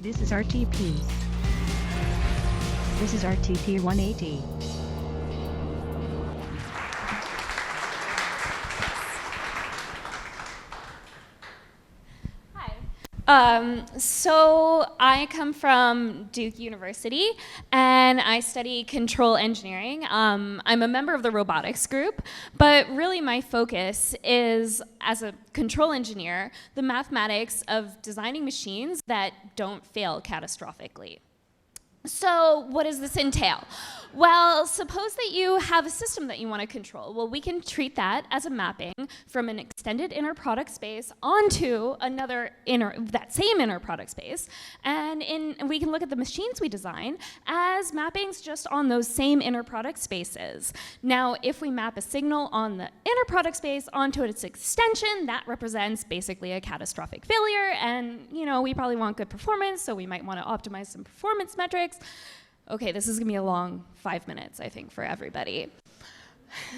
This is RTP. This is RTP180. So I come from Duke University and I study control engineering. I'm a member of the robotics group, but really my focus is, as a control engineer, the mathematics of designing machines that don't fail catastrophically. So what does this entail? Well, suppose that you have a system that you want to control. Well, we can treat that as a mapping from an extended inner product space onto another that same inner product space. And we can look at the machines we design as mappings just on those same inner product spaces. Now, if we map a signal on the inner product space onto its extension, that represents basically a catastrophic failure. And we probably want good performance, so we might want to optimize some performance metrics. Okay, this is gonna be a long 5 minutes, I think, for everybody.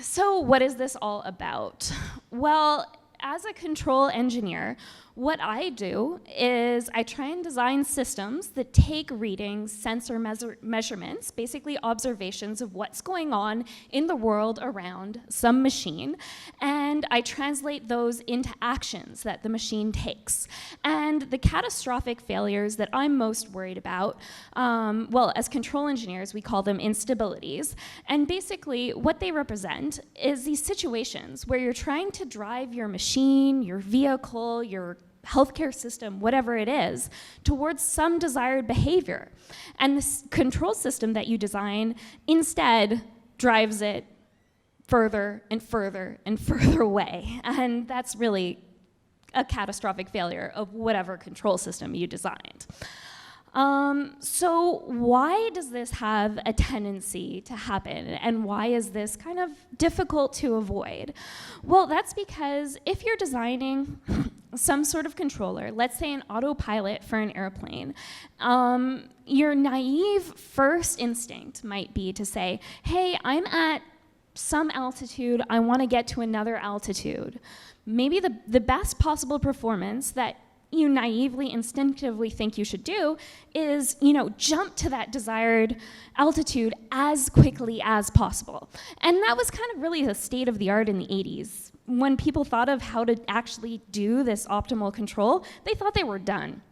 So what is this all about? Well, as a control engineer, what I do is I try and design systems that take readings, sensor measurements, basically observations of what's going on in the world around some machine, and I translate those into actions that the machine takes. And the catastrophic failures that I'm most worried about, well, as control engineers, we call them instabilities, and basically what they represent is these situations where you're trying to drive your machine, your vehicle, your healthcare system, whatever it is, towards some desired behavior. And this control system that you design instead drives it further and further and further away. And that's really a catastrophic failure of whatever control system you designed. So why does this have a tendency to happen, and why is this kind of difficult to avoid? Well, that's because if you're designing some sort of controller, let's say an autopilot for an airplane, your naive first instinct might be to say, hey, I'm at some altitude, I want to get to another altitude. Maybe the best possible performance that you naively, instinctively think you should do is, jump to that desired altitude as quickly as possible. And that was kind of really the state of the art in the 80s. When people thought of how to actually do this optimal control, they thought they were done.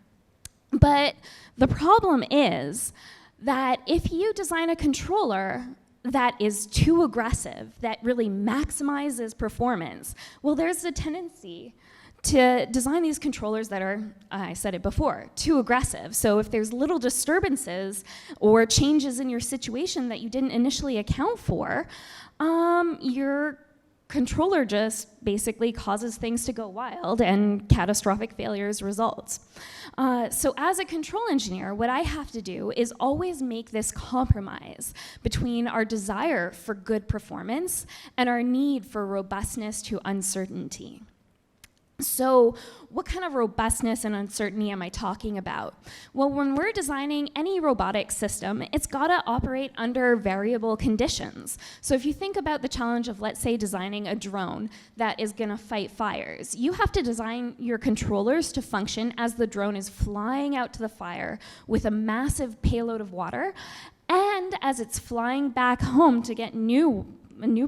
But the problem is that if you design a controller that is too aggressive, that really maximizes performance, well, there's a tendency to design these controllers that are, I said it before, too aggressive. So if there's little disturbances or changes in your situation that you didn't initially account for, your controller just basically causes things to go wild and catastrophic failures result. So as a control engineer, what I have to do is always make this compromise between our desire for good performance and our need for robustness to uncertainty. So what kind of robustness and uncertainty am I talking about? Well, when we're designing any robotic system, it's got to operate under variable conditions. So if you think about the challenge of, let's say, designing a drone that is going to fight fires, you have to design your controllers to function as the drone is flying out to the fire with a massive payload of water, and as it's flying back home to get a new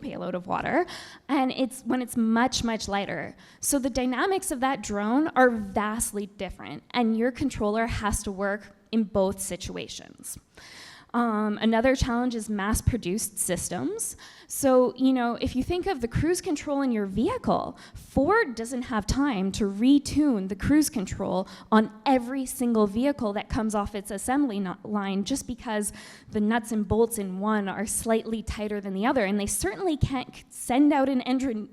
payload of water, and when it's much, much lighter. So the dynamics of that drone are vastly different, and your controller has to work in both situations. Another challenge is mass-produced systems. So, if you think of the cruise control in your vehicle, Ford doesn't have time to retune the cruise control on every single vehicle that comes off its assembly line just because the nuts and bolts in one are slightly tighter than the other. And they certainly can't send out an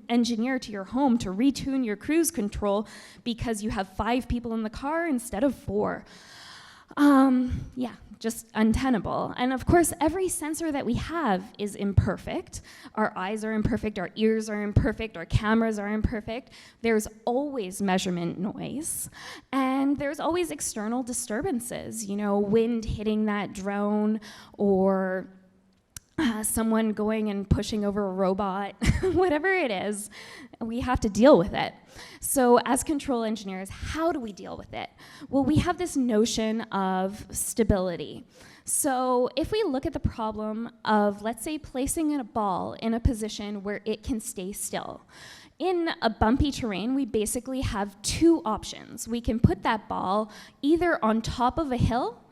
engineer to your home to retune your cruise control because you have 5 people in the car instead of 4. Yeah, just untenable. And of course, every sensor that we have is imperfect. Our eyes are imperfect, our ears are imperfect, our cameras are imperfect. There's always measurement noise. And there's always external disturbances, wind hitting that drone, or someone going and pushing over a robot, whatever it is, we have to deal with it. So as control engineers, how do we deal with it? Well, we have this notion of stability. So if we look at the problem of, let's say, placing a ball in a position where it can stay still. In a bumpy terrain, we basically have two options. We can put that ball either on top of a hill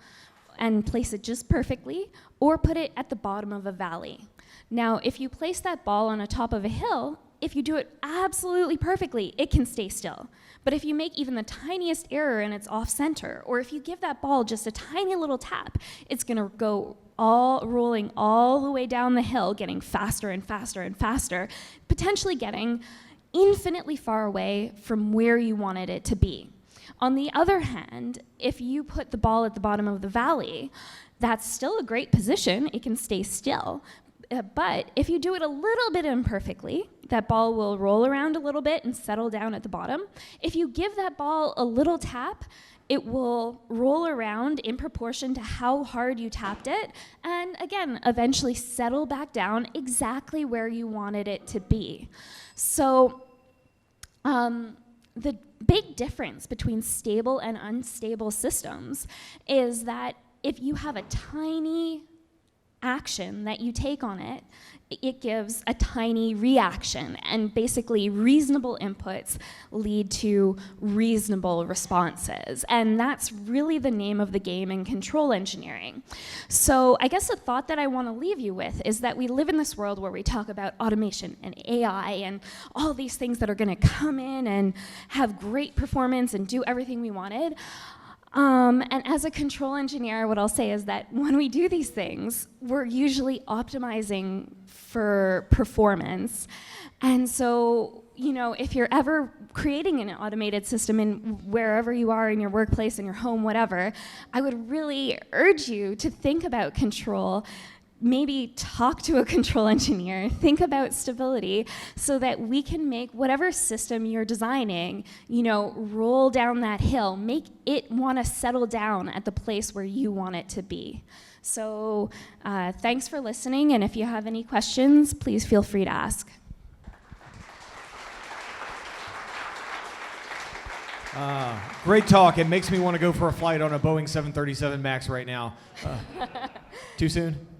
and place it just perfectly, or put it at the bottom of a valley. Now, if you place that ball on the top of a hill, if you do it absolutely perfectly, it can stay still. But if you make even the tiniest error and it's off center, or if you give that ball just a tiny little tap, it's gonna go rolling all the way down the hill, getting faster and faster and faster, potentially getting infinitely far away from where you wanted it to be. On the other hand, if you put the ball at the bottom of the valley, that's still a great position. It can stay still. But if you do it a little bit imperfectly, that ball will roll around a little bit and settle down at the bottom. If you give that ball a little tap, it will roll around in proportion to how hard you tapped it, and again, eventually settle back down exactly where you wanted it to be. So the big difference between stable and unstable systems is that if you have a tiny action that you take on it, it gives a tiny reaction, and basically reasonable inputs lead to reasonable responses. And that's really the name of the game in control engineering. So I guess the thought that I want to leave you with is that we live in this world where we talk about automation and AI and all these things that are going to come in and have great performance and do everything we wanted. And as a control engineer, what I'll say is that when we do these things, we're usually optimizing for performance. And so, you know, if you're ever creating an automated system in wherever you are in your workplace, in your home, whatever, I would really urge you to think about control. Maybe talk to a control engineer, think about stability so that we can make whatever system you're designing, you know, roll down that hill, make it want to settle down at the place where you want it to be. So thanks for listening, and if you have any questions, please feel free to ask. Great talk. It makes me want to go for a flight on a Boeing 737 MAX right now. Too soon?